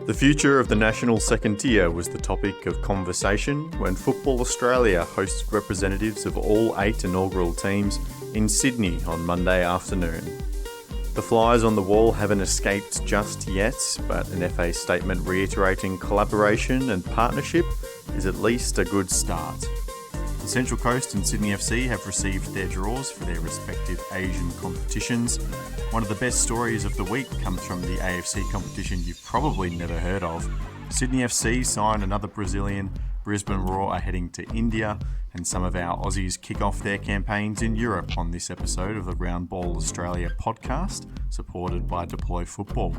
The future of the national second tier was the topic of conversation when Football Australia hosted representatives of all 8 inaugural teams in Sydney on Monday afternoon. The flies on the wall haven't escaped just yet, but an FA statement reiterating collaboration and partnership is at least a good start. The Central Coast and Sydney FC have received their draws for their respective Asian competitions. One of the best stories of the week comes from the AFC competition you've probably never heard of. Sydney FC signed another Brazilian, Brisbane Roar are heading to India, and some of our Aussies kick off their campaigns in Europe on this episode of the Round Ball Australia podcast, supported by Deploy Football.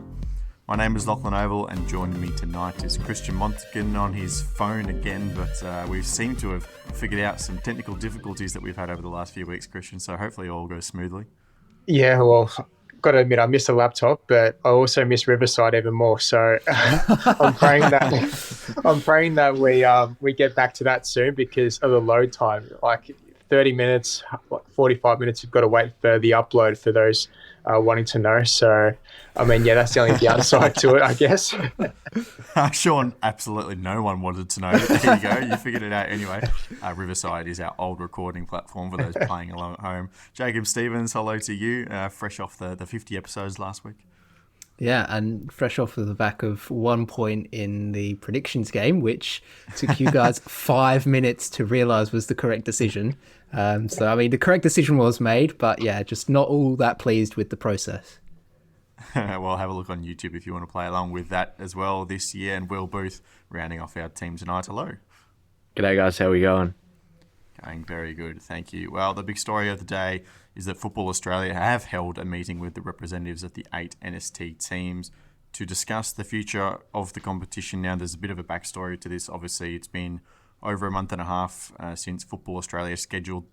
My name is Lachlan Avil, and joining me tonight is Christian Montegan on his phone again, but we seem to have figured out some technical difficulties that we've had over the last few weeks, Christian, so hopefully all goes smoothly. Yeah, well, got to admit I missed the laptop, but I also miss Riverside even more. So I'm praying that we get back to that soon because of the load time. Like 30 minutes, 45 minutes, you've got to wait for the upload for those wanting to know. So, I mean, yeah, that's the only downside to it, I guess. Sean, absolutely no one wanted to know. There you go. You figured it out anyway. Riverside is our old recording platform for those playing along at home. Jacob Stevens, hello to you. Fresh off the 50 episodes last week. Yeah, and fresh off of the back of 1 point in the predictions game, which took you guys 5 minutes to realise was the correct decision. So, I mean, the correct decision was made, but yeah, just not all that pleased with the process. Well, have a look on YouTube if you want to play along with that as well this year. And Will Booth rounding off our team tonight. Hello. G'day, guys. How are we going? Going very good, thank you. Well, the big story of the day is that Football Australia have held a meeting with the representatives of the 8 NST teams to discuss the future of the competition. Now, there's a bit of a backstory to this. Obviously, it's been over a month and a half since Football Australia scheduled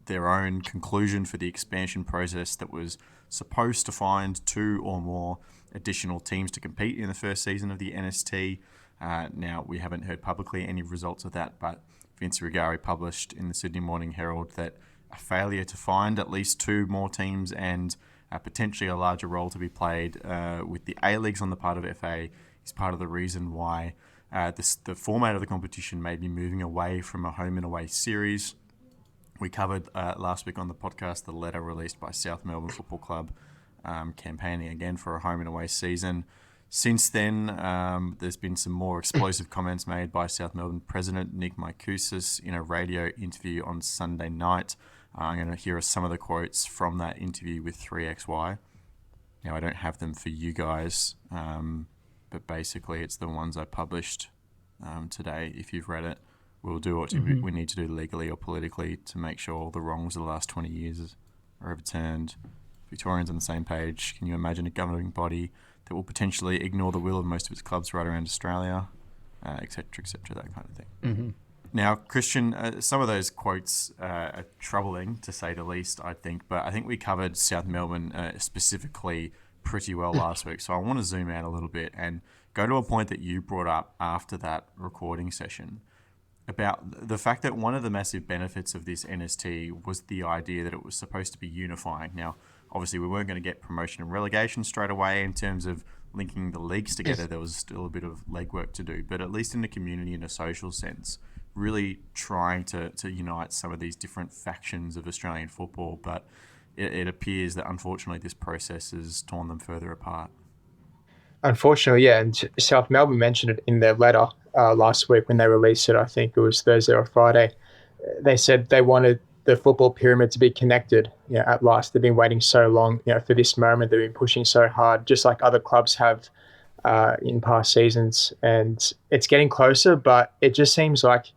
their own conclusion for the expansion process that was supposed to find 2 or more additional teams to compete in the first season of the NST. Now, we haven't heard publicly any results of that, but Vince Rigari published in the Sydney Morning Herald that a failure to find at least 2 more teams and potentially a larger role to be played with the A-Leagues on the part of FA is part of the reason why the format of the competition may be moving away from a home and away series. We covered last week on the podcast the letter released by South Melbourne Football Club campaigning again for a home and away season. Since then, there's been some more explosive comments made by South Melbourne President Nick Mykoussis in a radio interview on Sunday night. I'm going to hear some of the quotes from that interview with 3XY. Now, I don't have them for you guys, but basically it's the ones I published today. If you've read it, we'll do what we need to do legally or politically to make sure all the wrongs of the last 20 years are overturned. Victorians on the same page. Can you imagine a governing body that will potentially ignore the will of most of its clubs right around Australia, et cetera, that kind of thing. Mm-hmm. Now, Christian, some of those quotes are troubling, to say the least, I think, but I think we covered South Melbourne specifically pretty well last week, so I want to zoom out a little bit and go to a point that you brought up after that recording session about the fact that one of the massive benefits of this NST was the idea that it was supposed to be unifying. Now, obviously, we weren't going to get promotion and relegation straight away in terms of linking the leagues together. Yes. There was still a bit of legwork to do, but at least in the community and a social sense, really trying to unite some of these different factions of Australian football. But it appears that, unfortunately, this process has torn them further apart. Unfortunately, yeah, and South Melbourne mentioned it in their letter last week when they released it. I think it was Thursday or Friday. They said they wanted the football pyramid to be connected. At last. They've been waiting so long, for this moment. They've been pushing so hard, just like other clubs have in past seasons. And it's getting closer, but it just seems like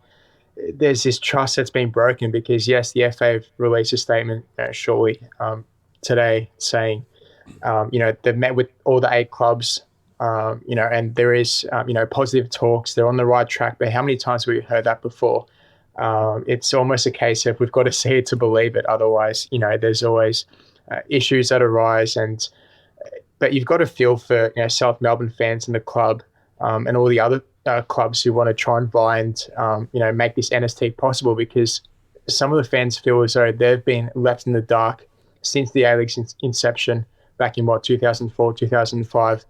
there's this trust that's been broken because, yes, the FA have released a statement shortly today saying, they've met with all the 8 clubs, and there is, positive talks. They're on the right track. But how many times have we heard that before? It's almost a case of we've got to see it to believe it. Otherwise, there's always issues that arise. But you've got to feel for South Melbourne fans and the club and all the other clubs who want to try and vie and make this NST possible, because some of the fans feel as though they've been left in the dark since the A-League's inception back in 2004, 2005.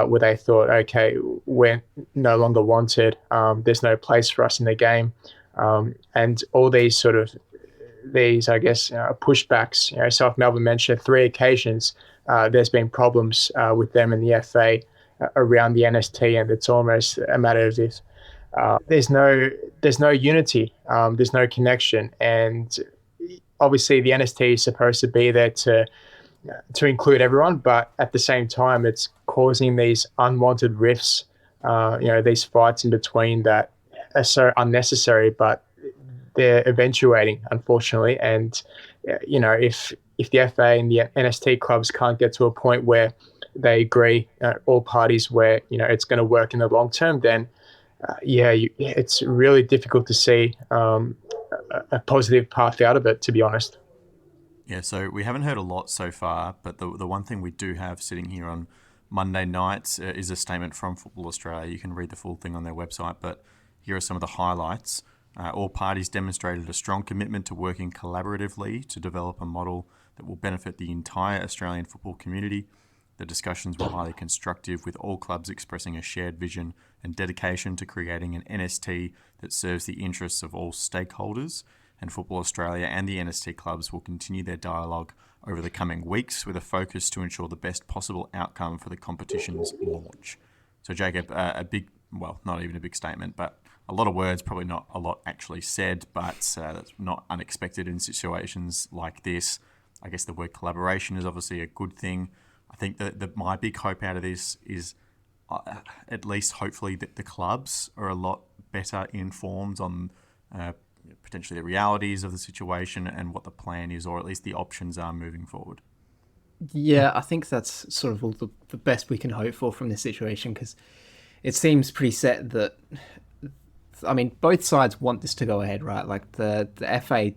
where they thought, okay, we're no longer wanted. There's no place for us in the game. And all these I guess, pushbacks. South Melbourne mentioned 3 occasions there's been problems with them and the FA around the NST, and it's almost a matter of if there's no unity, there's no connection, and obviously the NST is supposed to be there to include everyone, but at the same time, it's causing these unwanted rifts, these fights in between that are so unnecessary, but they're eventuating, unfortunately. And, if the FA and the NST clubs can't get to a point where they agree, all parties, where, it's going to work in the long term, then, it's really difficult to see a positive path out of it, to be honest. Yeah, so we haven't heard a lot so far, but the one thing we do have sitting here on Monday nights is a statement from Football Australia. You can read the full thing on their website, but here are some of the highlights. All parties demonstrated a strong commitment to working collaboratively to develop a model that will benefit the entire Australian football community. The discussions were highly constructive, with all clubs expressing a shared vision and dedication to creating an NST that serves the interests of all stakeholders. And Football Australia and the NST clubs will continue their dialogue over the coming weeks with a focus to ensure the best possible outcome for the competition's launch. So, Jacob, not even a big statement, but a lot of words, probably not a lot actually said, but that's not unexpected in situations like this. I guess the word collaboration is obviously a good thing. I think that my big hope out of this is at least hopefully that the clubs are a lot better informed on potentially the realities of the situation and what the plan is, or at least the options are moving forward. Yeah, I think that's sort of all the best we can hope for from this situation, because it seems pretty set that, I mean, both sides want this to go ahead, right? Like the FA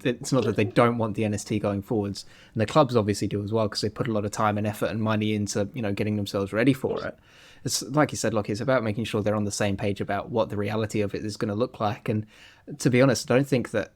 it's not that they don't want the NST going forwards, and the clubs obviously do as well, because they put a lot of time and effort and money into, getting themselves ready for it. It's like you said, Lockie, it's about making sure they're on the same page about what the reality of it is going to look like. And to be honest, I don't think that,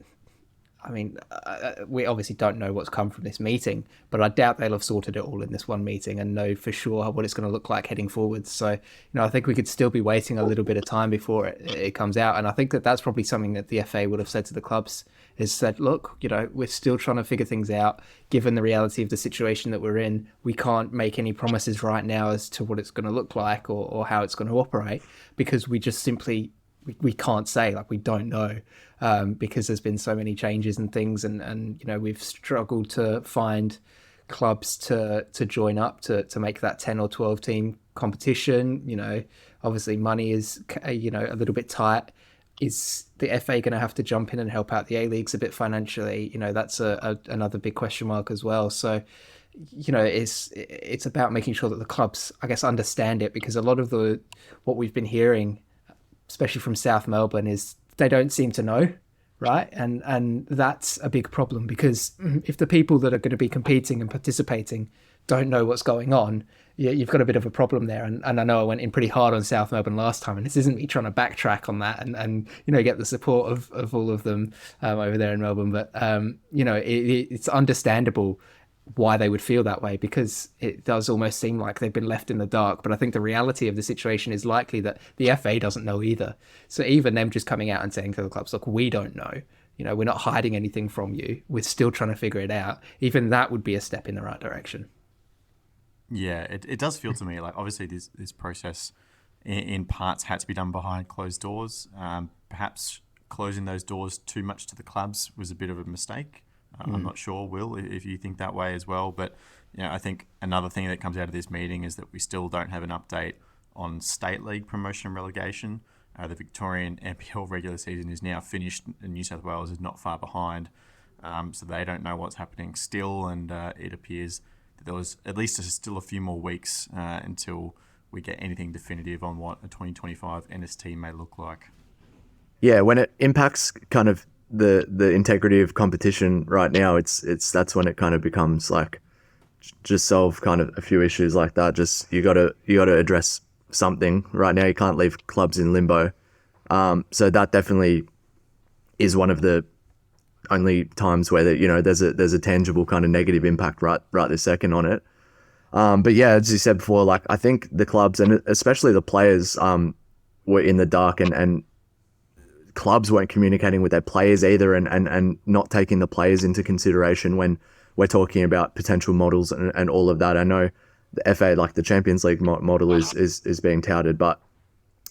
we obviously don't know what's come from this meeting, but I doubt they'll have sorted it all in this one meeting and know for sure what it's going to look like heading forwards. So, I think we could still be waiting a little bit of time before it comes out. And I think that that's probably something that the FA would have said to the clubs, is said, look, we're still trying to figure things out. Given the reality of the situation that we're in, we can't make any promises right now as to what it's going to look like or how it's going to operate, because we just simply we can't say, like, we don't know, because there's been so many changes and things, and we've struggled to find clubs to join up to make that 10 or 12 team competition. Obviously money is a little bit tight. Is the FA going to have to jump in and help out the A-Leagues a bit financially? That's another big question mark as well. So it's about making sure that the clubs, I guess, understand it, because a lot of what we've been hearing, especially from South Melbourne, is they don't seem to know, right? And that's a big problem, because if the people that are going to be competing and participating don't know what's going on, you've got a bit of a problem there. And I know I went in pretty hard on South Melbourne last time, and this isn't me trying to backtrack on that and get the support of all of them over there in Melbourne. But, it's understandable why they would feel that way, because it does almost seem like they've been left in the dark. But I think the reality of the situation is likely that the FA doesn't know either. So even them just coming out and saying to the clubs, look, we don't know, we're not hiding anything from you, we're still trying to figure it out, even that would be a step in the right direction. Yeah, it does feel to me like obviously this process in parts had to be done behind closed doors. Perhaps closing those doors too much to the clubs was a bit of a mistake. I'm not sure, Will, if you think that way as well. But I think another thing that comes out of this meeting is that we still don't have an update on State League promotion and relegation. The Victorian NPL regular season is now finished, and New South Wales is not far behind. So they don't know what's happening still, and it appears that there was at least still a few more weeks until we get anything definitive on what a 2025 NST may look like. Yeah, when it impacts kind of the integrity of competition right now, it's that's when it kind of becomes like, just solve kind of a few issues like that. Just you gotta address something right now. You can't leave clubs in limbo. So that definitely is one of the only times where there's a tangible kind of negative impact right this second on it. But yeah, as you said before, like I think the clubs and especially the players were in the dark, and clubs weren't communicating with their players either, and not taking the players into consideration when we're talking about potential models and all of that. I know the FA, like the Champions League model is being touted, but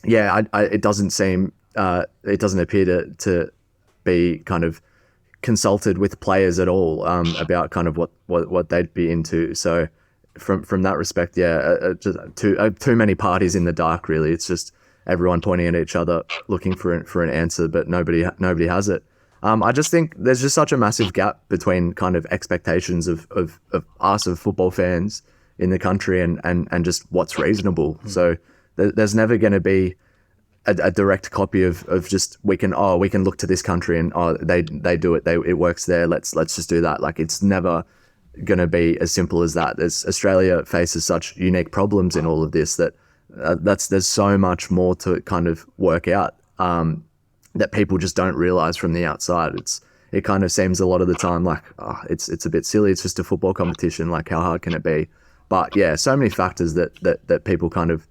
yeah, it doesn't seem, it doesn't appear to be kind of consulted with players at all about kind of what they'd be into. So from that respect, yeah, just too many parties in the dark. Really, it's just everyone pointing at each other, looking for an answer, but nobody has it. I just think there's just such a massive gap between kind of expectations of us, of football fans in the country, and just what's reasonable. So there's never going to be a direct copy of just we can look to this country and they do it, it works there, let's just do that. Like it's never going to be as simple as that. Australia faces such unique problems in all of this that there's so much more to kind of work out that people just don't realize from the outside. It kind of seems a lot of the time like it's a bit silly, it's just a football competition, like how hard can it be? But yeah, so many factors that people kind of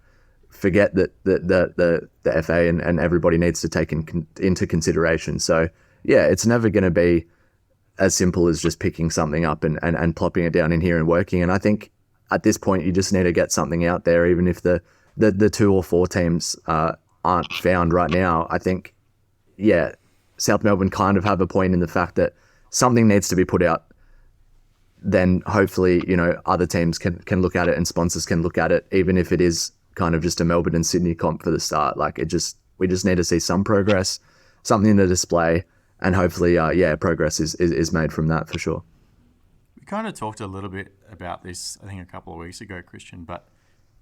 forget that the FA and everybody needs to take into consideration. So yeah, it's never going to be as simple as just picking something up and plopping it down in here and working. And I think at this point you just need to get something out there, even if the 2 or 4 teams aren't found right now. I think, yeah, South Melbourne kind of have a point in the fact that something needs to be put out. Then hopefully, other teams can look at it and sponsors can look at it, even if it is kind of just a Melbourne and Sydney comp for the start. Like we just need to see some progress, something to display, and hopefully, progress is made from that for sure. We kind of talked a little bit about this, I think, a couple of weeks ago, Christian, but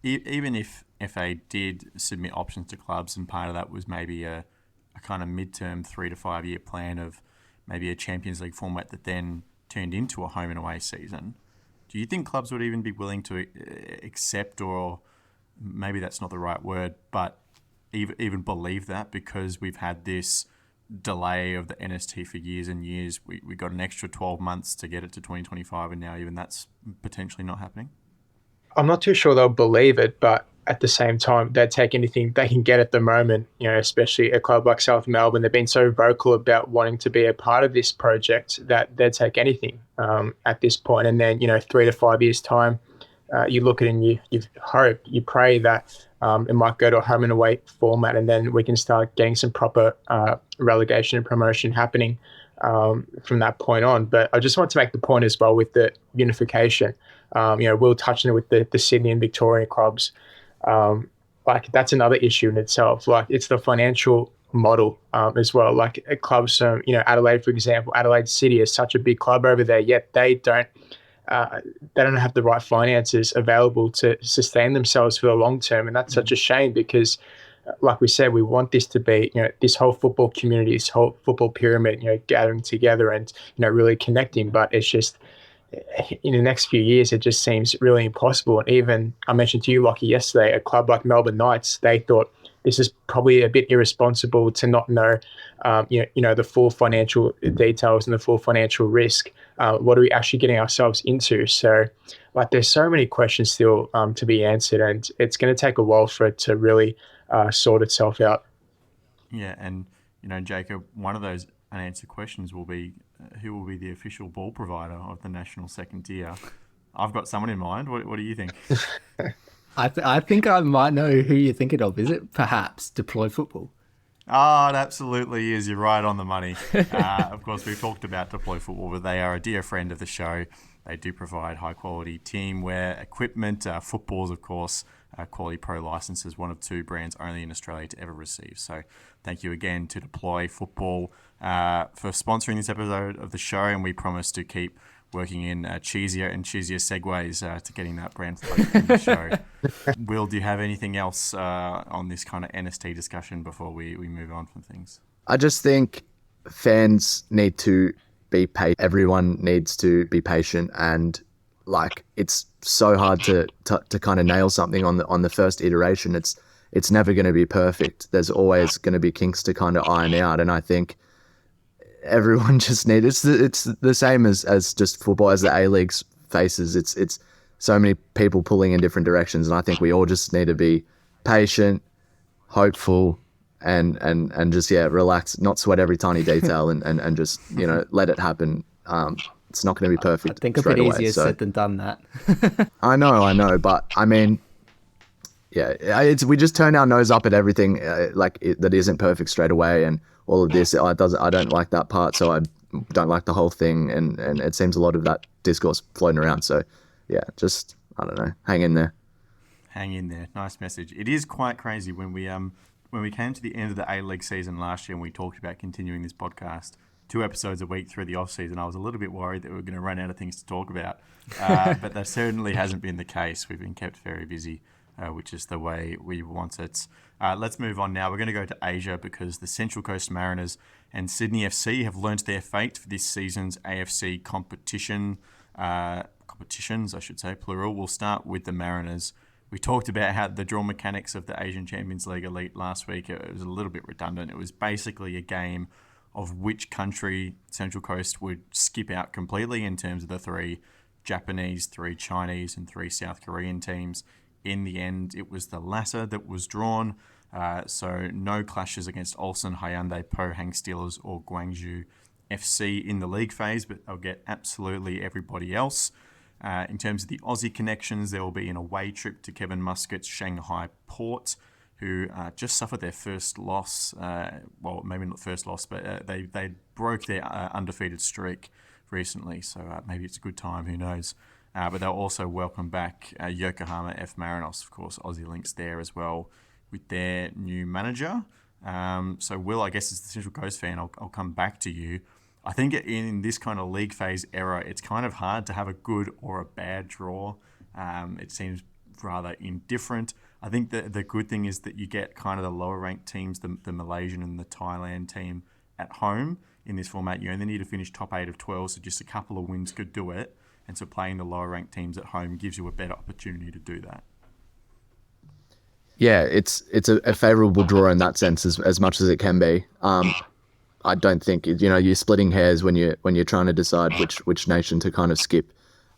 even if FA did submit options to clubs, and part of that was maybe a kind of midterm 3 to 5 year plan of maybe a Champions League format that then turned into a home and away season, do you think clubs would even be willing to accept, or maybe that's not the right word, but even believe that, because we've had this delay of the NST for years and years? We got an extra 12 months to get it to 2025, and now even that's potentially not happening? I'm not too sure they'll believe it, but at the same time, they'd take anything they can get at the moment, especially a club like South Melbourne. They've been so vocal about wanting to be a part of this project that they'd take anything at this point. And then, 3 to 5 years' time, you look at it and you hope, you pray that it might go to a home and away format, and then we can start getting some proper relegation and promotion happening from that point on. But I just want to make the point as well with the unification. Will touched on it with the Sydney and Victorian clubs. Like that's another issue in itself. Like it's the financial model as well. Like clubs, Adelaide, for example, Adelaide City is such a big club over there, yet they don't have the right finances available to sustain themselves for the long term. And that's such a shame because, like we said, we want this to be, this whole football community, this whole football pyramid, gathering together and, really connecting. But it's just, in the next few years, it just seems really impossible. And even, I mentioned to you, Lockie, yesterday, a club like Melbourne Knights, they thought this is probably a bit irresponsible to not know, the full financial details and the full financial risk. What are we actually getting ourselves into? So, like, there's so many questions still to be answered, and it's going to take a while for it to really sort itself out. Yeah, and, Jacob, one of those unanswered questions will be, who will be the official ball provider of the national second tier? I've got someone in mind. What do you think? I think I might know who you're thinking of. Is it perhaps Deploy Football? Oh, it absolutely is. You're right on the money. Of course, we've talked about Deploy Football, but they are a dear friend of the show. They do provide high-quality teamwear, equipment, footballs, of course, quality pro licenses, one of 2 brands only in Australia to ever receive. So thank you again to Deploy Football for sponsoring this episode of the show, and we promise to keep working in cheesier and cheesier segues to getting that brand float in the show. Will, do you have anything else on this kind of NST discussion before we move on from things? I just think fans need to be patient. Everyone needs to be patient, and like it's so hard to kind of nail something on the first iteration. It's never going to be perfect. There's always going to be kinks to kind of iron out, and I think everyone just needs it's the same as just football, as the A-Leagues faces. It's so many people pulling in different directions, and I think we all just need to be patient, hopeful, and just relax, not sweat every tiny detail, and just let it happen. It's not going to be I perfect think a bit straight away. easier So said than done that. I know, but I mean, we just turn our nose up at everything that isn't perfect straight away, and all of this. I don't like that part, so I don't like the whole thing, and it seems a lot of that discourse floating around. So yeah, just I don't know, hang in there. Hang in there. Nice message. It is quite crazy when we came to the end of the A-League season last year and we talked about continuing this podcast 2 episodes a week through the off season. I was a little bit worried that we were going to run out of things to talk about, but that certainly hasn't been the case. We've been kept very busy, which is the way we want it. Let's move on now. We're going to go to Asia because the Central Coast Mariners and Sydney FC have learnt their fate for this season's AFC competitions, I should say, plural. We'll start with the Mariners. We talked about how the draw mechanics of the Asian Champions League Elite last week, it was a little bit redundant. It was basically a game of which country Central Coast would skip out completely in terms of the 3 Japanese, 3 Chinese, and 3 South Korean teams. In the end, it was the latter that was drawn. So no clashes against Ulsan, Hyundai, Pohang Steelers, or Gwangju FC in the league phase, but they'll get absolutely everybody else. In terms of the Aussie connections, there will be an away trip to Kevin Muscat's Shanghai Port, who just suffered their first loss. Well, maybe not first loss, but they broke their undefeated streak recently, so maybe it's a good time, who knows. But they'll also welcome back Yokohama F. Marinos, of course, Aussie links there as well with their new manager. So Will, I guess as the Central Coast fan, I'll come back to you. I think in this kind of league phase era, it's kind of hard to have a good or a bad draw. It seems rather indifferent. I think the good thing is that you get kind of the lower ranked teams, the Malaysian and the Thailand team at home in this format. You only need to finish top 8 of 12, so just a couple of wins could do it. And so playing the lower ranked teams at home gives you a better opportunity to do that. Yeah, it's a favourable draw in that sense as much as it can be. I don't think you're splitting hairs when you're trying to decide which nation to kind of skip.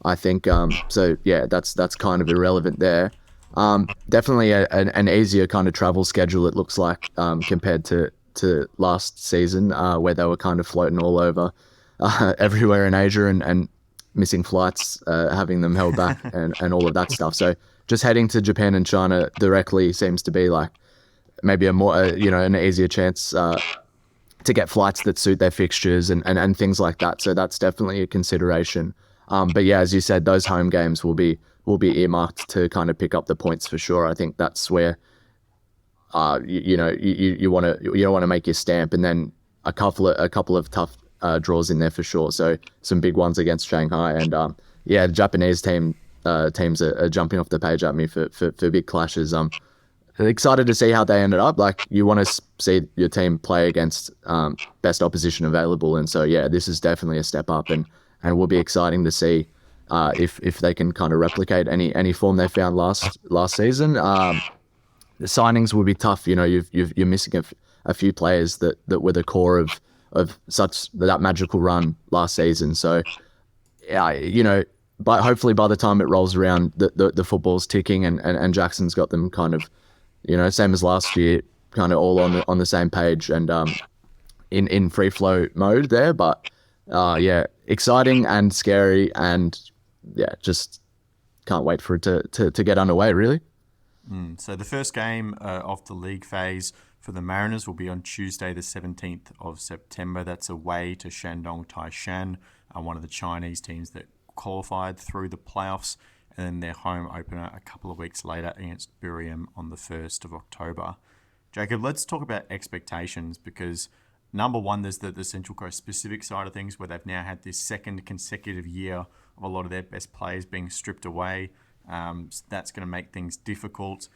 I think so. Yeah, that's kind of irrelevant there. Definitely an easier kind of travel schedule, it looks like, compared to last season where they were kind of floating all over everywhere in Asia and missing flights, having them held back and all of that stuff. So just heading to Japan and China directly seems to be like maybe a more an easier chance to get flights that suit their fixtures and things like that. So that's definitely a consideration. But yeah, as you said, those home games will be earmarked to kind of pick up the points for sure. I think that's where you want to make your stamp, and then a couple of tough draws in there for sure. So some big ones against Shanghai, and the Japanese teams are jumping off the page at me for big clashes. Excited to see how they ended up. Like, you want to see your team play against best opposition available, and so yeah, this is definitely a step up, and will be exciting to see if they can kind of replicate any form they found last season. The signings will be tough. You're missing a few players that were the core of that magical run last season. So yeah, but hopefully by the time it rolls around, the football's ticking and Jackson's got them kind of, same as last year, kind of all on the same page and in free flow mode there. But exciting and scary, and just can't wait for it to get underway, really. So the first game of the league phase for the Mariners will be on Tuesday, the 17th of September. That's away to Shandong Taishan, one of the Chinese teams that qualified through the playoffs, and then their home opener a couple of weeks later against Buriram on the 1st of October. Jacob, let's talk about expectations, because number one, there's the Central Coast specific side of things, where they've now had this second consecutive year of a lot of their best players being stripped away. So that's going to make things difficult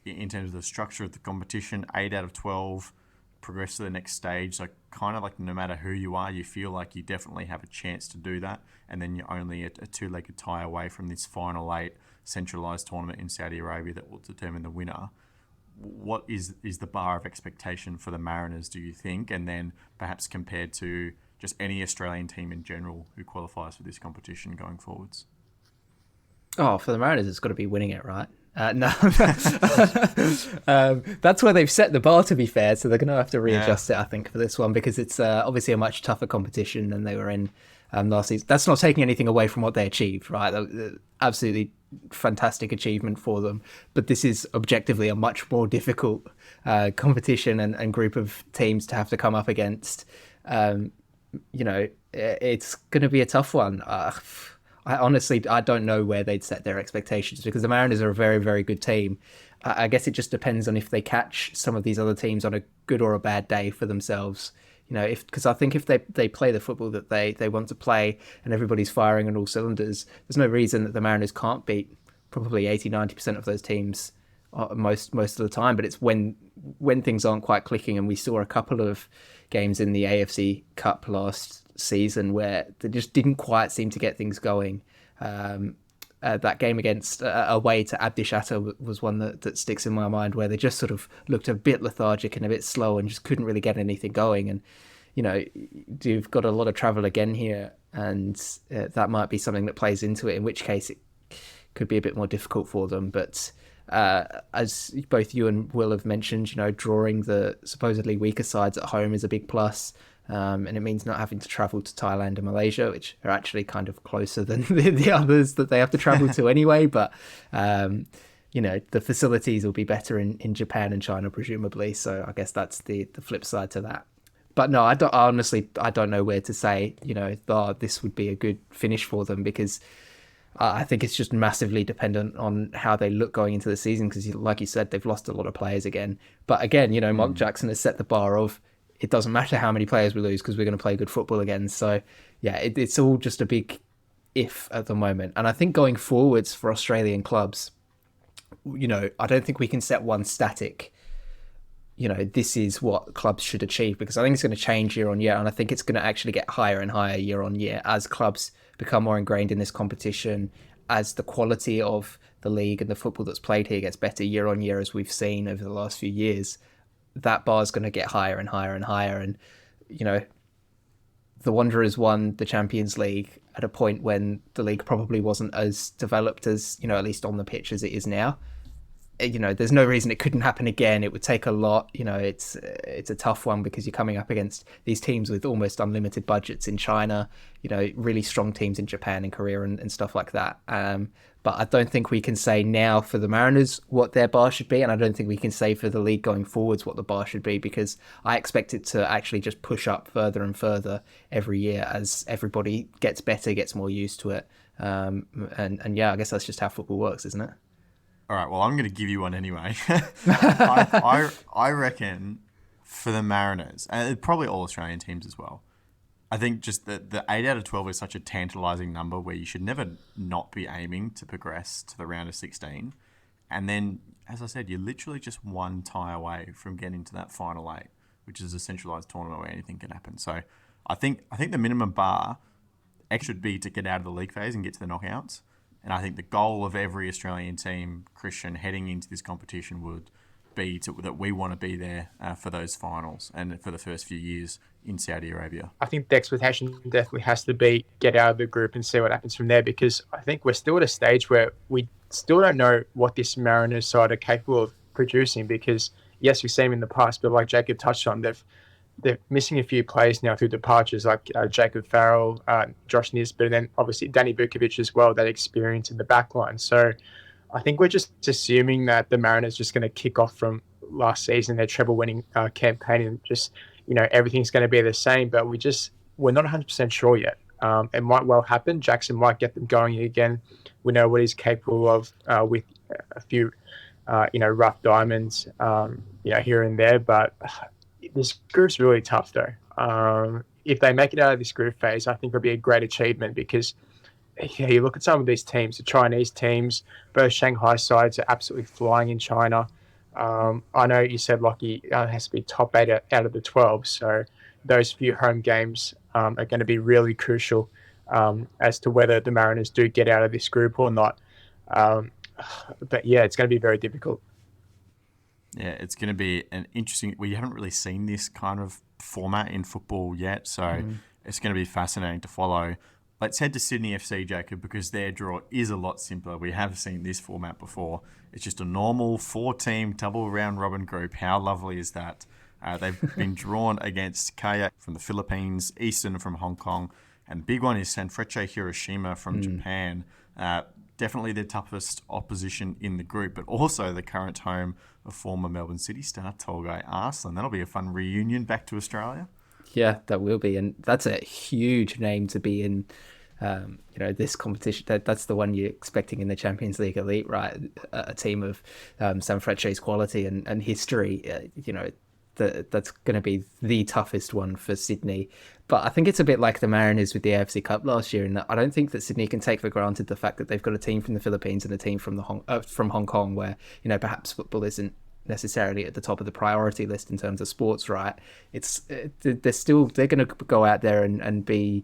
in terms of the structure of the competition. 8 out of 12 progress to the next stage. So kind of like no matter who you are, you feel like you definitely have a chance to do that. And then you're only a 2-legged tie away from this final 8 centralised tournament in Saudi Arabia that will determine the winner. What is the bar of expectation for the Mariners, do you think? And then perhaps compared to just any Australian team in general who qualifies for this competition going forwards? Oh, for the Mariners, it's got to be winning it, right? No, that's where they've set the bar. To be fair, so they're going to have to readjust it, I think, for this one because it's obviously a much tougher competition than they were in last season. That's not taking anything away from what they achieved, right? Absolutely fantastic achievement for them, but this is objectively a much more difficult competition and group of teams to have to come up against. It's going to be a tough one. I honestly, I don't know where they'd set their expectations because the Mariners are a very, very good team. I guess it just depends on if they catch some of these other teams on a good or a bad day for themselves. Because I think if they play the football that they want to play and everybody's firing on all cylinders, there's no reason that the Mariners can't beat probably 80-90% of those teams most of the time. But it's when things aren't quite clicking, and we saw a couple of games in the AFC Cup last season where they just didn't quite seem to get things going. That game against away to Abdi Shatter was one that sticks in my mind, where they just sort of looked a bit lethargic and a bit slow and just couldn't really get anything going. And you've got a lot of travel again here, and that might be something that plays into it, in which case it could be a bit more difficult for them. But as both you and Will have mentioned, drawing the supposedly weaker sides at home is a big plus. And it means not having to travel to Thailand and Malaysia, which are actually kind of closer than the others that they have to travel to anyway. But, the facilities will be better in Japan and China, presumably. So I guess that's the flip side to that. But no, I don't know where to say, this would be a good finish for them, because I think it's just massively dependent on how they look going into the season. Because like you said, they've lost a lot of players again. But again, Mark Jackson has set the bar of, it doesn't matter how many players we lose because we're going to play good football again. So, yeah, it's all just a big if at the moment. And I think going forwards for Australian clubs, I don't think we can set one static, this is what clubs should achieve, because I think it's going to change year on year. And I think it's going to actually get higher and higher year on year as clubs become more ingrained in this competition, as the quality of the league and the football that's played here gets better year on year, as we've seen over the last few years. That bar is going to get higher and higher and higher. And, the Wanderers won the Champions League at a point when the league probably wasn't as developed as, at least on the pitch, as it is now. There's no reason it couldn't happen again. It would take a lot. It's a tough one because you're coming up against these teams with almost unlimited budgets in China, really strong teams in Japan and Korea and stuff like that. But I don't think we can say now for the Mariners what their bar should be, and I don't think we can say for the league going forwards what the bar should be, because I expect it to actually just push up further and further every year as everybody gets better, gets more used to it. And yeah, I guess that's just how football works, isn't it? All right, well, I'm going to give you one anyway. I reckon for the Mariners, and probably all Australian teams as well, I think just the 8 out of 12 is such a tantalising number where you should never not be aiming to progress to the round of 16. And then, as I said, you're literally just one tie away from getting to that final 8, which is a centralised tournament where anything can happen. So I think the minimum bar should be to get out of the league phase and get to the knockouts. And I think the goal of every Australian team, Christian, heading into this competition would be that we want to be there for those finals and for the first few years in Saudi Arabia. I think the expectation definitely has to be get out of the group and see what happens from there, because I think we're still at a stage where we still don't know what this Mariners side are capable of producing, because, yes, we've seen them in the past, but like Jacob touched on, they're missing a few players now through departures, like Jacob Farrell, Josh Nisbet, and then obviously Danny Vukovic as well, that experience in the back line. So I think we're just assuming that the Mariners just going to kick off from last season, their treble-winning campaign, and just, everything's going to be the same. But we're not 100% sure yet. It might well happen. Jackson might get them going again. We know what he's capable of with a few, rough diamonds, here and there. But this group's really tough, though. If they make it out of this group phase, I think it'll be a great achievement, because you look at some of these teams, the Chinese teams, both Shanghai sides are absolutely flying in China. I know you said Lockie has to be top 8 out of the 12, so those few home games are going to be really crucial as to whether the Mariners do get out of this group or not. But yeah, it's going to be very difficult. Yeah, it's going to be an interesting... We haven't really seen this kind of format in football yet, so it's going to be fascinating to follow. Let's head to Sydney FC, Jacob, because their draw is a lot simpler. We have seen this format before. It's just a normal 4-team double round robin group. How lovely is that? They've been drawn against Kaya from the Philippines, Eastern from Hong Kong, and big one is Sanfrecce Hiroshima from Japan. Definitely the toughest opposition in the group, but also the current home of former Melbourne City star Tolga Arslan. That'll be a fun reunion back to Australia. Yeah, that will be, and that's a huge name to be in. This competition. That's the one you're expecting in the Champions League Elite, right? A team of Sanfrecce's quality and history. That's going to be the toughest one for Sydney. But I think it's a bit like the Mariners with the AFC Cup last year, in that I don't think that Sydney can take for granted the fact that they've got a team from the Philippines and a team from from Hong Kong, where perhaps football isn't necessarily at the top of the priority list in terms of sports, right? They're going to go out there and be,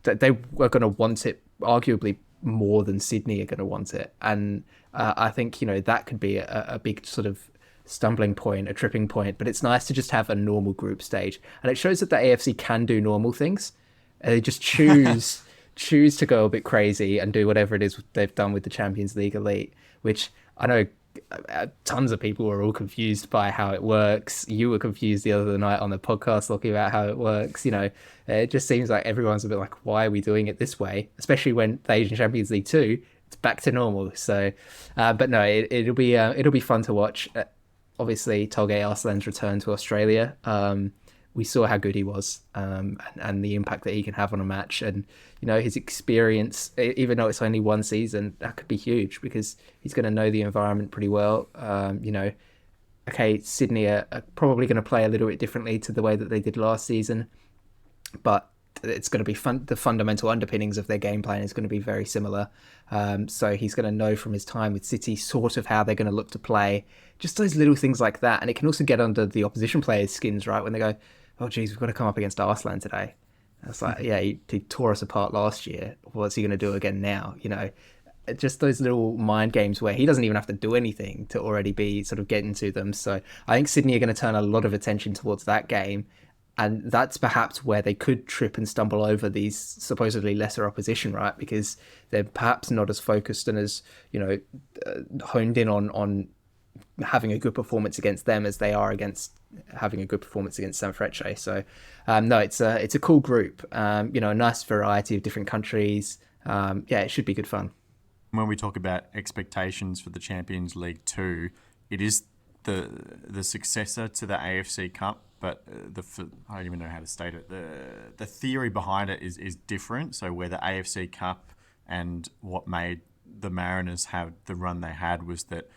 they are going to want it arguably more than Sydney are going to want it. And I think, that could be a big sort of stumbling point, a tripping point, but it's nice to just have a normal group stage. And it shows that the AFC can do normal things. They just choose to go a bit crazy and do whatever it is they've done with the Champions League Elite, which I know tons of people were all confused by how it works. You were confused the other night on the podcast talking about how it works. It just seems like everyone's a bit like, why are we doing it this way? Especially when the Asian Champions League 2, it's back to normal. So, but no, it'll be fun to watch. Obviously, Tolga Arslan's return to Australia. We saw how good he was, and the impact that he can have on a match, and his experience. Even though it's only one season, that could be huge because he's going to know the environment pretty well. Okay, Sydney are probably going to play a little bit differently to the way that they did last season, but it's going to be fun. The fundamental underpinnings of their game plan is going to be very similar. So he's going to know from his time with City sort of how they're going to look to play. Just those little things like that, and it can also get under the opposition players' skins, right? When they go, oh geez, we've got to come up against Arslan today. It's like, yeah, he tore us apart last year. What's he going to do again now? Just those little mind games where he doesn't even have to do anything to already be sort of getting to them. So I think Sydney are going to turn a lot of attention towards that game. And that's perhaps where they could trip and stumble over these supposedly lesser opposition, right? Because they're perhaps not as focused and as, honed in on having a good performance against them as they are against having a good performance against Sanfrecce. So, no, it's a cool group. A nice variety of different countries. It should be good fun. When we talk about expectations for the Champions League 2, it is the successor to the AFC Cup, but I don't even know how to state it. The theory behind it is different. So where the AFC Cup and what made the Mariners have the run they had was that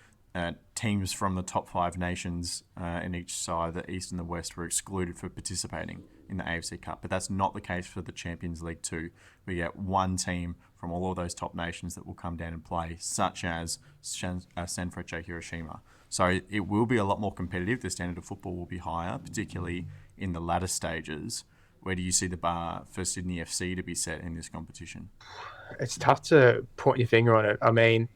teams from the top 5 nations in each side, the East and the West, were excluded for participating in the AFC Cup. But that's not the case for the Champions League 2. We get one team from all of those top nations that will come down and play, such as Sanfrecce Hiroshima. So it will be a lot more competitive. The standard of football will be higher, particularly in the latter stages. Where do you see the bar for Sydney FC to be set in this competition? It's tough to point your finger on it. I mean,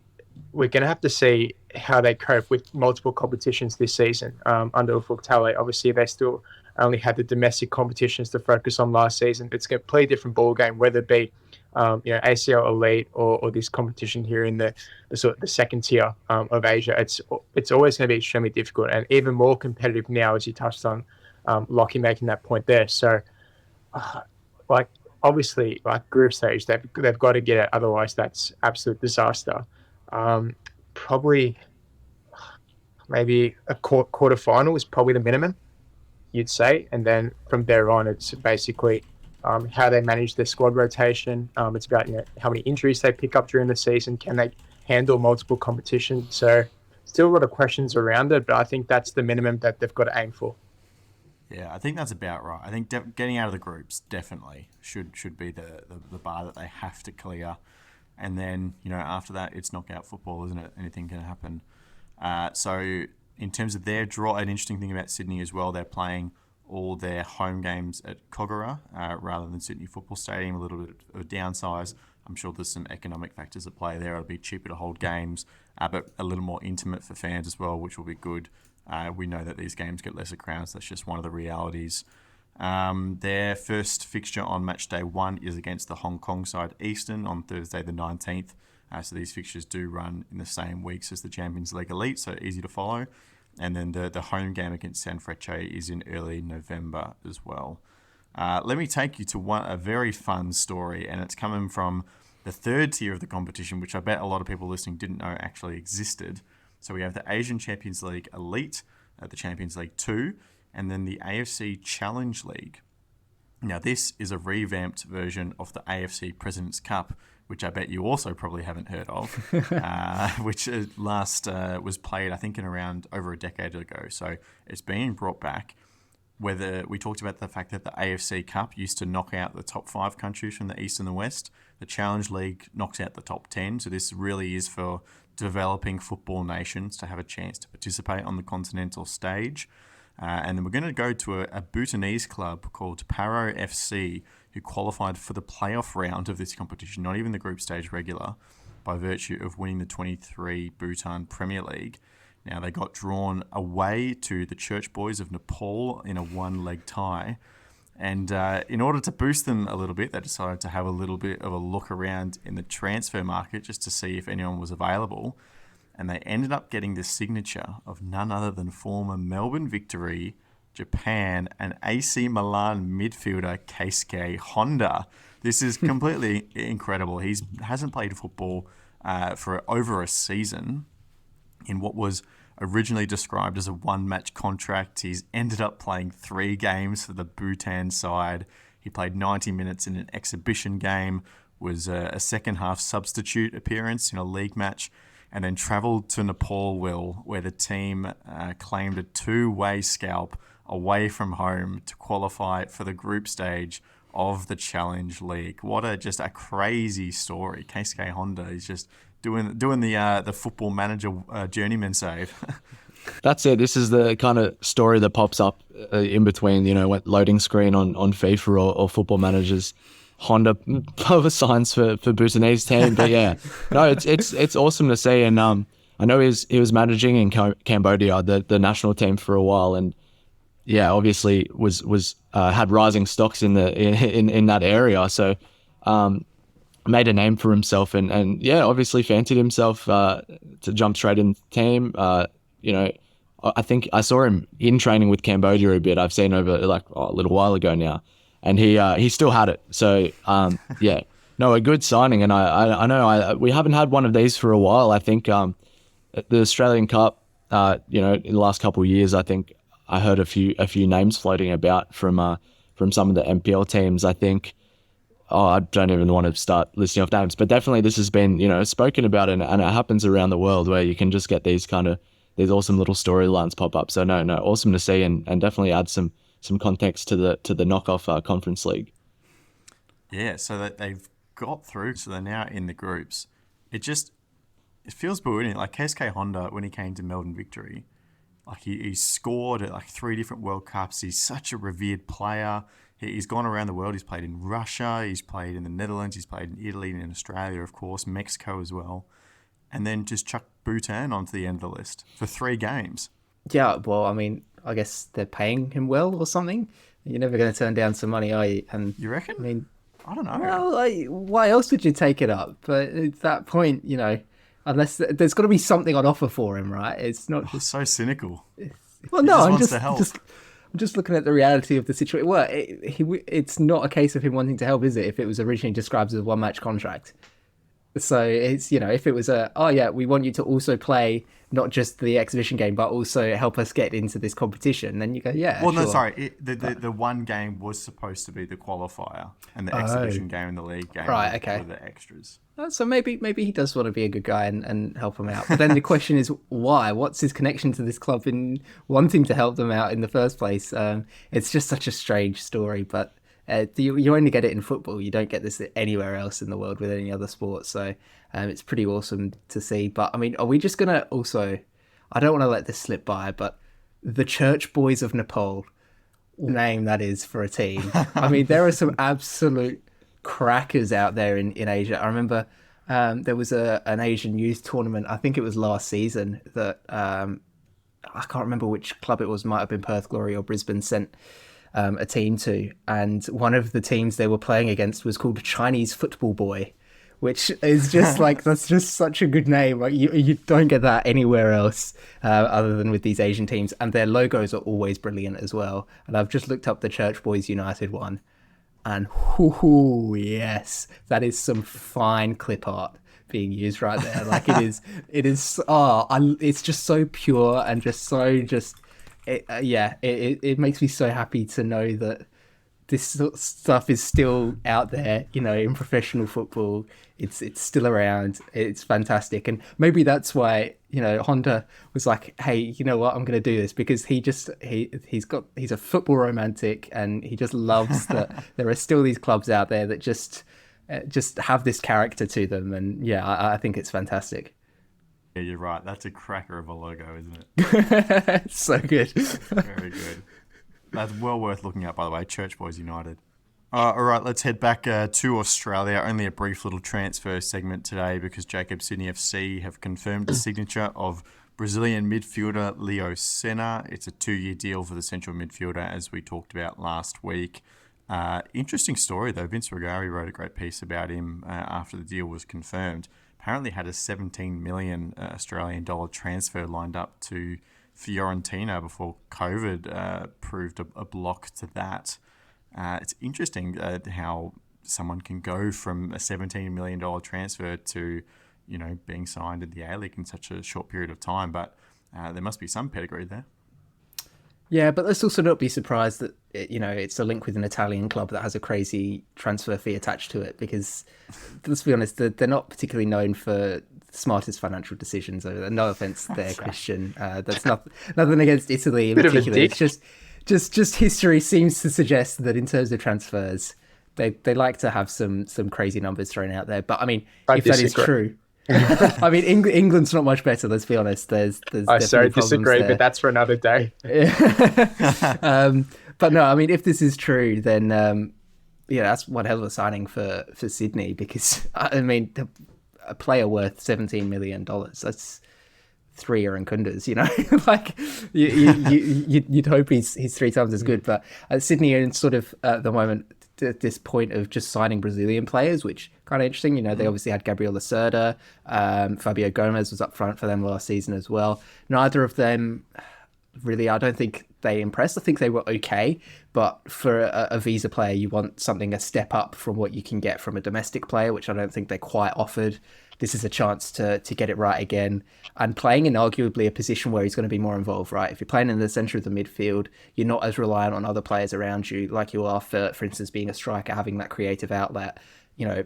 we're going to have to see how they cope with multiple competitions this season under Ufuk-Talay. Obviously, they still only had the domestic competitions to focus on last season. It's a completely different ball game, whether it be ACL Elite or this competition here in the second tier of Asia. It's always going to be extremely difficult and even more competitive now, as you touched on, Lockie making that point there. So, obviously, group stage, they've got to get it. Otherwise, that's absolute disaster. Probably maybe a quarterfinal is probably the minimum, you'd say, and then from there on, it's basically how they manage their squad rotation. It's about how many injuries they pick up during the season. Can they handle multiple competitions? So still a lot of questions around it, but I think that's the minimum that they've got to aim for. Yeah, I think that's about right. I think getting out of the groups definitely should be the bar that they have to clear. And then, after that, it's knockout football, isn't it? Anything can happen. So in terms of their draw, an interesting thing about Sydney as well, they're playing all their home games at Kogarah rather than Sydney Football Stadium, a little bit of a downsize. I'm sure there's some economic factors at play there. It'll be cheaper to hold games, but a little more intimate for fans as well, which will be good. We know that these games get lesser crowds. That's just one of the realities. Their first fixture on match day 1 is against the Hong Kong side Eastern on Thursday the 19th. So these fixtures do run in the same weeks as the Champions League Elite, so easy to follow. And then the home game against Sanfrecce is in early November as well. Let me take you to a very fun story, and it's coming from the third tier of the competition, which I bet a lot of people listening didn't know actually existed. So we have the Asian Champions League Elite, the Champions League 2, and then the AFC Challenge League. Now, this is a revamped version of the AFC President's Cup, which I bet you also probably haven't heard of, which last was played, I think, in around over a decade ago. So it's being brought back. Whether we talked about the fact that the AFC Cup used to knock out the top 5 countries from the East and the West. The Challenge League knocks out the top 10. So this really is for developing football nations to have a chance to participate on the continental stage. And then we're going to go to a Bhutanese club called Paro FC, who qualified for the playoff round of this competition, not even the group stage regular, by virtue of winning the 23 Bhutan Premier League. Now, they got drawn away to the Church Boys of Nepal in a one-leg tie. And in order to boost them a little bit, they decided to have a little bit of a look around in the transfer market just to see if anyone was available. And they ended up getting the signature of none other than former Melbourne Victory, Japan, and AC Milan midfielder Keisuke Honda. This is completely incredible. He hasn't played football for over a season in what was originally described as a one-match contract. He's ended up playing 3 games for the Bhutan side. He played 90 minutes in an exhibition game, was a second-half substitute appearance in a league match, and then travelled to Nepal, where the team claimed a 2-way scalp away from home to qualify for the group stage of the Challenge League. What just a crazy story. Keisuke Honda is just doing the football manager journeyman save. That's it. This is the kind of story that pops up in between, what loading screen on FIFA or football managers. Honda signs for Bhutanese team, but yeah, no, it's awesome to see. And I know he was managing in Cambodia, the national team, for a while, and yeah, obviously was had rising stocks in that area. So made a name for himself, and yeah, obviously fancied himself to jump straight in the team. I think I saw him in training with Cambodia a bit. I've seen over a little while ago now. And he still had it. So, yeah, no, a good signing. And I know we haven't had one of these for a while. I think the Australian Cup, in the last couple of years, I think I heard a few names floating about from some of the MPL teams. I think, I don't even want to start listing off names, but definitely this has been, spoken about, and it happens around the world where you can just get these awesome little storylines pop up. So no, awesome to see, and definitely add some context to the knockoff conference league. Yeah, so that they've got through, so they're now in the groups. It feels brilliant. Like Keisuke Honda, when he came to Melbourne Victory, he scored at 3 different World Cups. He's such a revered player. He's gone around the world. He's played in Russia. He's played in the Netherlands. He's played in Italy and in Australia, of course, Mexico as well. And then just chuck Bhutan onto the end of the list for 3 games. Yeah, well, I mean, I guess they're paying him well or something. You're never going to turn down some money, are you? And you reckon? I mean, I don't know. Well, why else would you take it up? But at that point, unless there's got to be something on offer for him, right? It's not just so cynical. Well, no, I'm just looking at the reality of the situation. Well, it's not a case of him wanting to help, is it? If it was originally described as a one-match contract. So it's, if it was we want you to also play not just the exhibition game, but also help us get into this competition, then you go, yeah. Well, sure. no, sorry. The one game was supposed to be the qualifier, and the exhibition game and the league game were the extras. So maybe he does want to be a good guy and help them out. But then the question is, why? What's his connection to this club in wanting to help them out in the first place? It's just such a strange story, but you only get it in football. You don't get this anywhere else in the world with any other sport. So it's pretty awesome to see. But I mean, are we just going to also, I don't want to let this slip by, but the Church Boys of Nepal, name that is for a team. I mean, there are some absolute crackers out there in Asia. I remember there was an Asian youth tournament, I think it was last season, that I can't remember which club it was, might have been Perth Glory or Brisbane, sent a team to, and one of the teams they were playing against was called Chinese Football Boy, which is just like, that's just such a good name. Like you don't get that anywhere else other than with these Asian teams, and their logos are always brilliant as well. And I've just looked up the Church Boys United one, and yes, that is some fine clip art being used right there. Like it's just so pure and just so it makes me so happy to know that this sort of stuff is still out there, in professional football. It's still around. It's fantastic. And maybe that's why, Honda was like, hey, you know what, I'm going to do this, because he's a football romantic, and he just loves that there are still these clubs out there that just have this character to them. And yeah, I think it's fantastic. Yeah, you're right. That's a cracker of a logo, isn't it? So good. Very good. That's well worth looking at, by the way. Church Boys United. All right, let's head back to Australia. Only a brief little transfer segment today, because Jacob Sydney FC have confirmed the signature of Brazilian midfielder Leo Senna. It's a 2-year deal for the central midfielder, as we talked about last week. Interesting story, though. Vince Regari wrote a great piece about him after the deal was confirmed. Apparently had a 17 million Australian dollar transfer lined up to Fiorentina before COVID proved a block to that. It's interesting how someone can go from a $17 million transfer to, being signed in the A-League in such a short period of time. But there must be some pedigree there. Yeah, but let's also not be surprised that, it's a link with an Italian club that has a crazy transfer fee attached to it, because let's be honest, they're not particularly known for the smartest financial decisions. No offense there, Christian. That's nothing against Italy in particular. It's just history seems to suggest that in terms of transfers, they like to have some crazy numbers thrown out there. But I mean, if that is true, I mean, England's not much better. Let's be honest. There's sorry, disagree, there. But that's for another day. But no, I mean, if this is true, then that's one hell of a signing for Sydney, because I mean, a player worth $17 million. That's 3 Aaron Kundas, like you'd hope he's 3 times as good. But Sydney are in sort of at the moment at this point of just signing Brazilian players, which kind of interesting. They obviously had Gabriel Lacerda, Fabio Gomez was up front for them last season as well. Neither of them really, I don't think they impressed. I think they were okay, but for a visa player, you want something a step up from what you can get from a domestic player, which I don't think they quite offered. This is a chance to get it right again, and playing in arguably a position where he's going to be more involved, right? If you're playing in the centre of the midfield, you're not as reliant on other players around you like you are for instance, being a striker, having that creative outlet.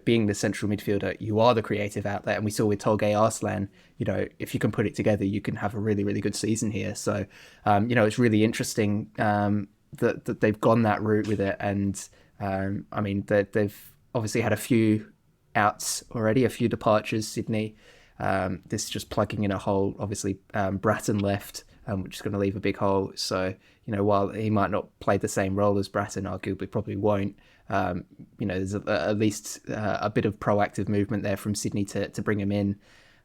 Being the central midfielder, you are the creative outlet. And we saw with Tolgay Arslan, if you can put it together, you can have a really, really good season here. So, it's really interesting that they've gone that route with it. And, I mean, they've obviously had a few outs already, a few departures, Sydney. This is just plugging in a hole. Obviously, Bratton left, which is going to leave a big hole. So, while he might not play the same role as Bratton, arguably probably won't, there's at least a bit of proactive movement there from Sydney to bring him in.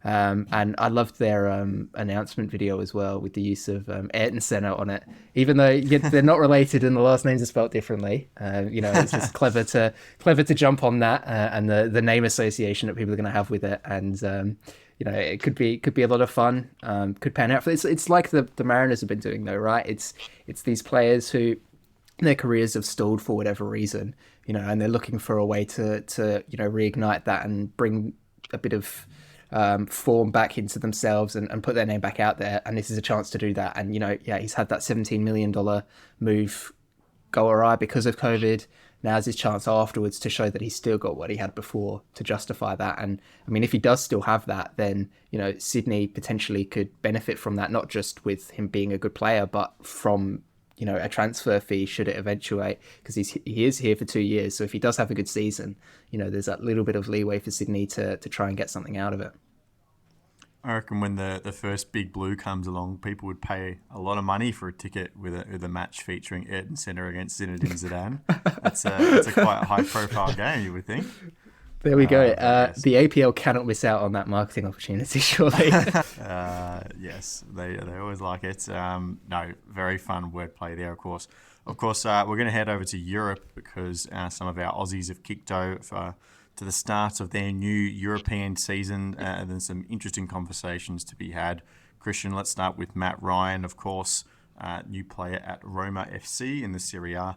And I loved their announcement video as well, with the use of Ayrton Senna on it, even though they're not related and the last names are spelled differently. It's just clever to jump on that and the name association that people are going to have with it. And it could be a lot of fun. Could pan out. It's like the Mariners have been doing, though, right? It's these players who their careers have stalled for whatever reason, and they're looking for a way to reignite that and bring a bit of form back into themselves and put their name back out there. And this is a chance to do that. And, he's had that $17 million move go awry because of COVID. Now's his chance afterwards to show that he's still got what he had before to justify that. And I mean, if he does still have that, then, Sydney potentially could benefit from that, not just with him being a good player, but from, a transfer fee should it eventuate, because he is here for 2 years. So if he does have a good season, there's that little bit of leeway for Sydney to try and get something out of it. I reckon when the first Big Blue comes along, people would pay a lot of money for a ticket with a match featuring Ayrton Senna against Zinedine Zidane. It's a quite a high-profile game, you would think. There we go. The APL cannot miss out on that marketing opportunity, surely. Yes, they always like it. No, very fun wordplay there, of course. Of course, we're going to head over to Europe because some of our Aussies have kicked over to the start of their new European season. And there's some interesting conversations to be had. Christian, let's start with Matt Ryan, of course, new player at Roma FC in the Serie A.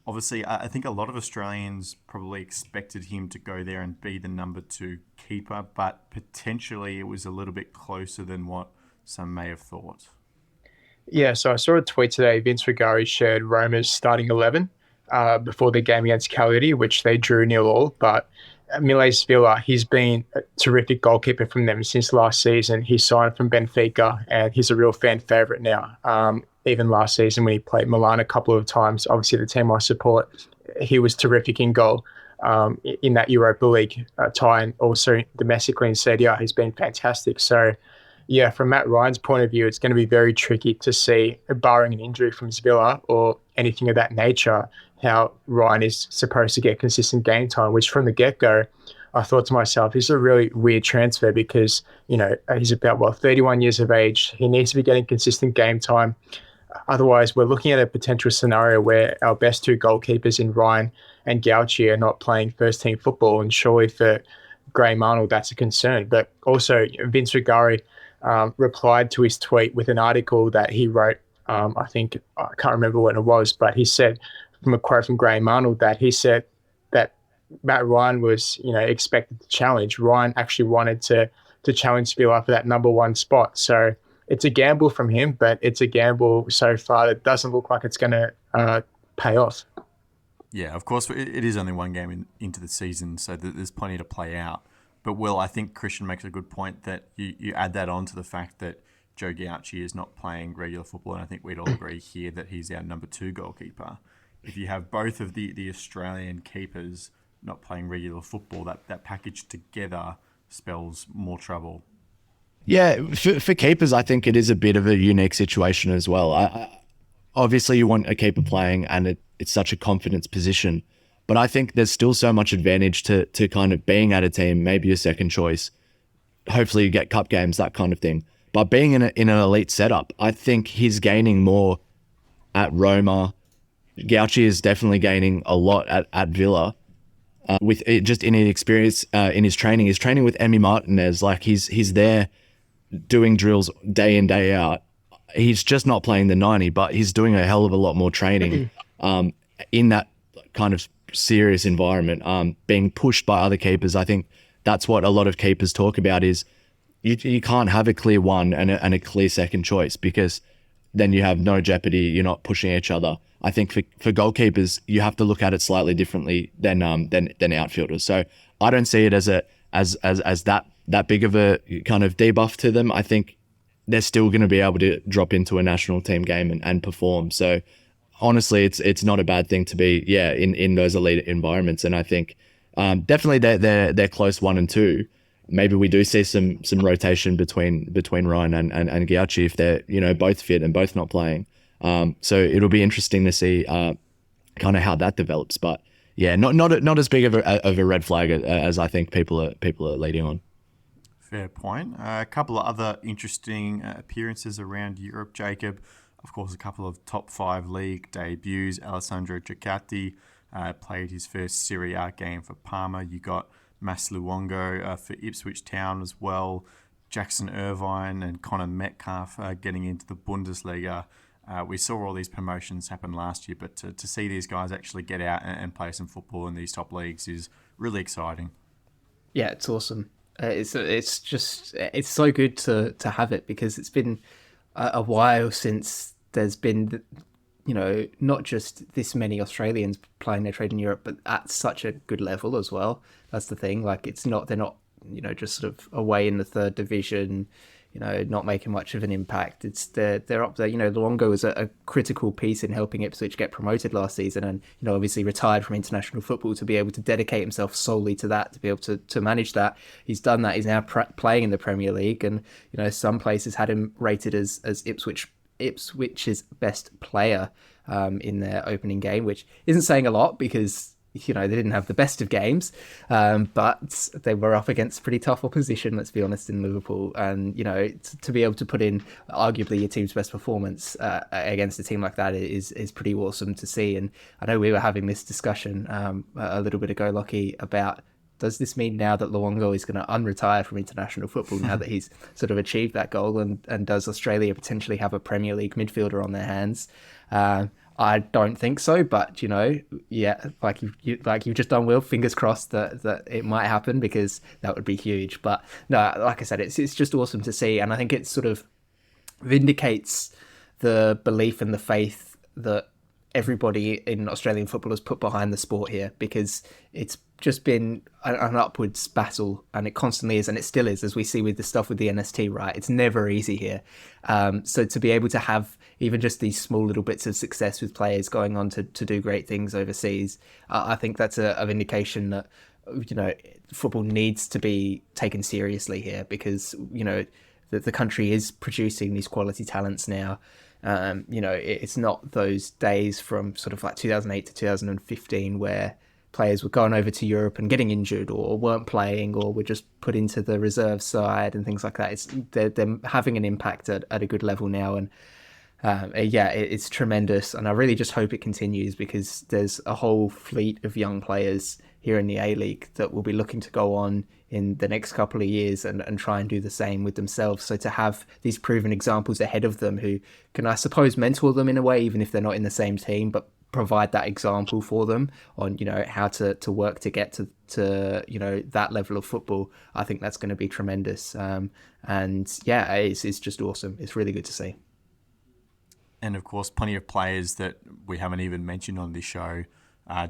Obviously, I think a lot of Australians probably expected him to go there and be the number 2 keeper, but potentially it was a little bit closer than what some may have thought. Yeah, so I saw a tweet today. Vince Rigari shared Roma's starting 11 before the game against Cagliari, which they drew 0-0. But Miles Villa, he's been a terrific goalkeeper from them since last season. He signed from Benfica, and he's a real fan favourite now. Even last season when he played Milan a couple of times, obviously the team I support, he was terrific in goal in that Europa League tie, and also domestically in Serie A, he's been fantastic. So, yeah, from Matt Ryan's point of view, it's going to be very tricky to see, barring an injury from Villa or anything of that nature, how Ryan is supposed to get consistent game time, which from the get-go, I thought to myself, this is a really weird transfer because, he's about, 31 years of age. He needs to be getting consistent game time. Otherwise, we're looking at a potential scenario where our best 2 goalkeepers in Ryan and Gauchi are not playing first-team football, and surely for Graham Arnold, that's a concern. But also, Vince Rigari replied to his tweet with an article that he wrote. I can't remember when it was, but he said, from a quote from Graham Arnold, that he said that Matt Ryan was, expected to challenge. Ryan actually wanted to challenge Villa for that number 1 spot. So it's a gamble from him, but it's a gamble so far that doesn't look like it's going to pay off. Yeah, of course, it is only one game into the season, so there's plenty to play out. But Will, I think Christian makes a good point that you add that on to the fact that Joe Gauchi is not playing regular football, and I think we'd all agree here that he's our number 2 goalkeeper. If you have both of the Australian keepers not playing regular football, that package together spells more trouble. Yeah, for keepers, I think it is a bit of a unique situation as well. Obviously, you want a keeper playing, and it's such a confidence position. But I think there's still so much advantage to kind of being at a team, maybe a second choice. Hopefully you get cup games, that kind of thing. But being in an elite setup, I think he's gaining more at Roma. Gauchi is definitely gaining a lot at Villa. With it, just in his experience in his training. He's training with Emi Martinez. Like he's there doing drills day in, day out. He's just not playing the 90, but he's doing a hell of a lot more training in that kind of serious environment, being pushed by other keepers. I think that's what a lot of keepers talk about is you can't have a clear 1 and a clear second choice, because then you have no jeopardy. You're not pushing each other. I think for goalkeepers, you have to look at it slightly differently than outfielders. So I don't see it as that big of a kind of debuff to them. I think they're still going to be able to drop into a national team game and perform. So honestly, it's not a bad thing to be in those elite environments. And I think definitely they're close 1 and 2. Maybe we do see some rotation between Ryan and Gauchi if they're both fit and both not playing. So it'll be interesting to see kind of how that develops. But yeah, not as big of a red flag as I think people are leading on. Fair point. A couple of other interesting appearances around Europe, Jacob. Of course, a couple of top 5 league debuts. Alessandro Giacatti played his first Serie A game for Parma. You got Mas Luongo for Ipswich Town as well. Jackson Irvine and Connor Metcalf getting into the Bundesliga. We saw all these promotions happen last year, but to see these guys actually get out and play some football in these top leagues is really exciting. Yeah, it's awesome. It's so good to have it, because it's been a while since there's been, not just this many Australians playing their trade in Europe, but at such a good level as well. That's the thing. Like they're not, just sort of away in the 3rd division, not making much of an impact. They're up there. Luongo was a critical piece in helping Ipswich get promoted last season, and obviously retired from international football to be able to dedicate himself solely to that, to be able to manage that. He's done that. He's now playing in the Premier League, and some places had him rated as Ipswich's best player in their opening game, which isn't saying a lot because they didn't have the best of games, but they were up against pretty tough opposition, let's be honest, in Liverpool. And, to be able to put in arguably your team's best performance against a team like that is pretty awesome to see. And I know we were having this discussion a little bit ago, Lockie, about, does this mean now that Luongo is going to unretire from international football now that he's sort of achieved that goal? And does Australia potentially have a Premier League midfielder on their hands? I don't think so, but like you've just done, Will. Fingers crossed that it might happen, because that would be huge. But no, like I said, it's just awesome to see, and I think it sort of vindicates the belief and the faith that everybody in Australian football has put behind the sport here, because it's just been an upwards battle, and it constantly is, and it still is, as we see with the stuff with the NST, right? It's never easy here. So to be able to have even just these small little bits of success with players going on to do great things overseas, I think that's an indication that, football needs to be taken seriously here, because, the country is producing these quality talents now. It's not those days from sort of like 2008 to 2015 where players were going over to Europe and getting injured, or weren't playing, or were just put into the reserve side and things like that. They're having an impact at a good level now, and it's tremendous. And I really just hope it continues, because there's a whole fleet of young players here in the A-League that will be looking to go on in the next couple of years and try and do the same with themselves. So to have these proven examples ahead of them who can, I suppose, mentor them in a way, even if they're not in the same team, but provide that example for them on, how to work to get to that level of football, I think that's going to be tremendous. It's just awesome. It's really good to see. And of course, plenty of players that we haven't even mentioned on this show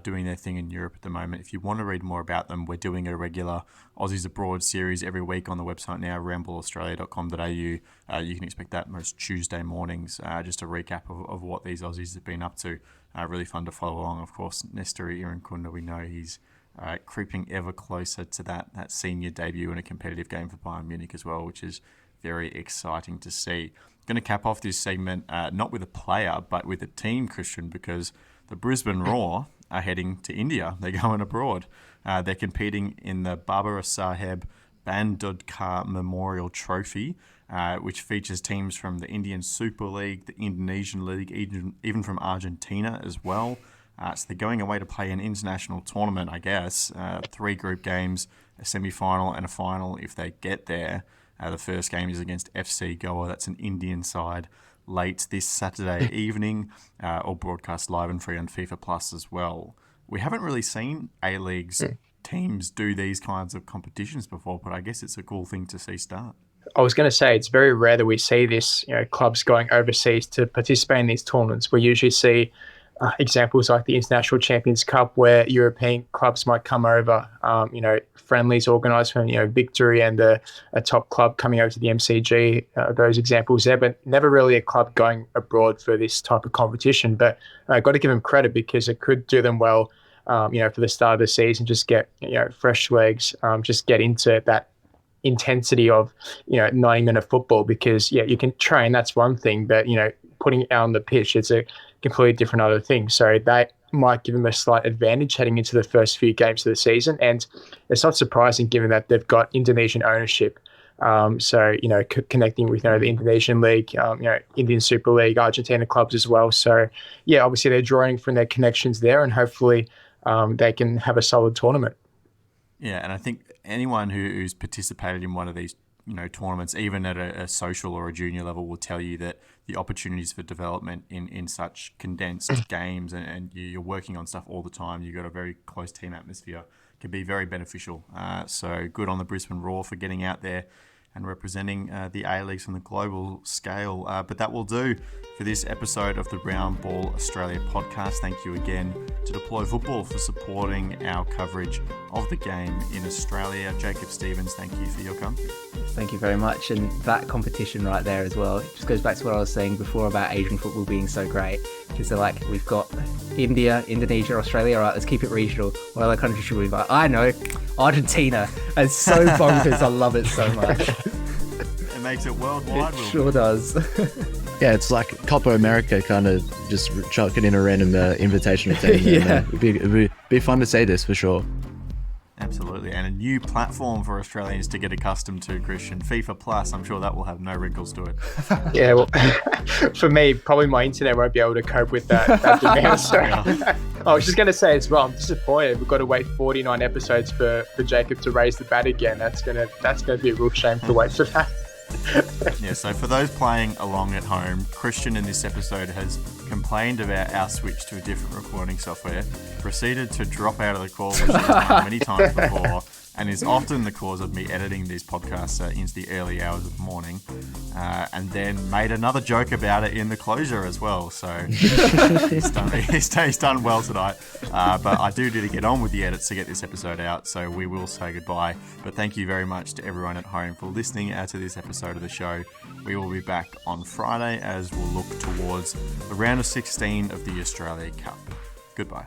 doing their thing in Europe at the moment. If you want to read more about them, we're doing a regular Aussies Abroad series every week on the website now, rambleaustralia.com.au. You can expect that most Tuesday mornings, just a recap of what these Aussies have been up to. Really fun to follow along. Of course, Nestori Irankunda, we know he's creeping ever closer to that senior debut in a competitive game for Bayern Munich as well, which is very exciting to see. Going to cap off this segment not with a player, but with a team, Christian, because the Brisbane Roar are heading to India. They're going abroad. They're competing in the Baba Saheb Bandodkar Memorial Trophy, which features teams from the Indian Super League, the Indonesian League, even from Argentina as well. So they're going away to play an international tournament, I guess. 3 group games, a semi-final and a final if they get there. The first game is against FC Goa. That's an Indian side, late this Saturday evening, or broadcast live and free on FIFA Plus as well. We haven't really seen A-League's teams do these kinds of competitions before, but I guess it's a cool thing to see start. I was going to say, it's very rare that we see this, clubs going overseas to participate in these tournaments. We usually see examples like the International Champions Cup, where European clubs might come over, friendlies organised from, Victory and a top club coming over to the MCG, those examples there, but never really a club going abroad for this type of competition. But I've got to give them credit, because it could do them well, for the start of the season, just get, fresh legs, just get into that intensity of, 90-minute football, because, you can train, that's one thing, but, putting it out on the pitch, it's a completely different other thing. So that might give them a slight advantage heading into the first few games of the season. And it's not surprising given that they've got Indonesian ownership. Connecting with, the Indonesian League, Indian Super League, Argentina clubs as well. So, obviously they're drawing from their connections there, and hopefully they can have a solid tournament. Yeah, and I think anyone who's participated in one of these tournaments, even at a social or a junior level, will tell you that the opportunities for development in such condensed games, and you're working on stuff all the time, you've got a very close team atmosphere, can be very beneficial. So good on the Brisbane Roar for getting out there and representing the A-Leagues on the global scale. But that will do for this episode of the Round Ball Australia podcast. Thank you again to Deploy Football for supporting our coverage of the game in Australia. Jacob Stevens, thank you for your company. Thank you very much. And that competition right there as well, it just goes back to what I was saying before about Asian football being so great, because they're like, we've got India, Indonesia, Australia, all right, let's keep it regional. What other countries should we invite? I know, Argentina. It's so bonkers. I love it so much. It makes it worldwide. It sure does. Yeah, it's like Copa America, kind of just chuck it in a random invitational team. Yeah. It'd be be fun to see this for sure. Absolutely, and a new platform for Australians to get accustomed to, Christian. FIFA Plus, I'm sure that will have no wrinkles to it. Yeah, well, for me, probably my internet won't be able to cope with that demand. So, I was just going to say as well, I'm disappointed. We've got to wait 49 episodes for Jacob to raise the bat again. That's gonna be a real shame to wait for that. Yeah, so for those playing along at home, Christian in this episode has complained about our switch to a different recording software, proceeded to drop out of the call, which he's done many times before, and is often the cause of me editing these podcasts into the early hours of the morning, and then made another joke about it in the closure as well. So he's done well tonight. But I do need to get on with the edits to get this episode out, so we will say goodbye. But thank you very much to everyone at home for listening to this episode of the show. We will be back on Friday as we'll look towards the round of 16 of the Australia Cup. Goodbye.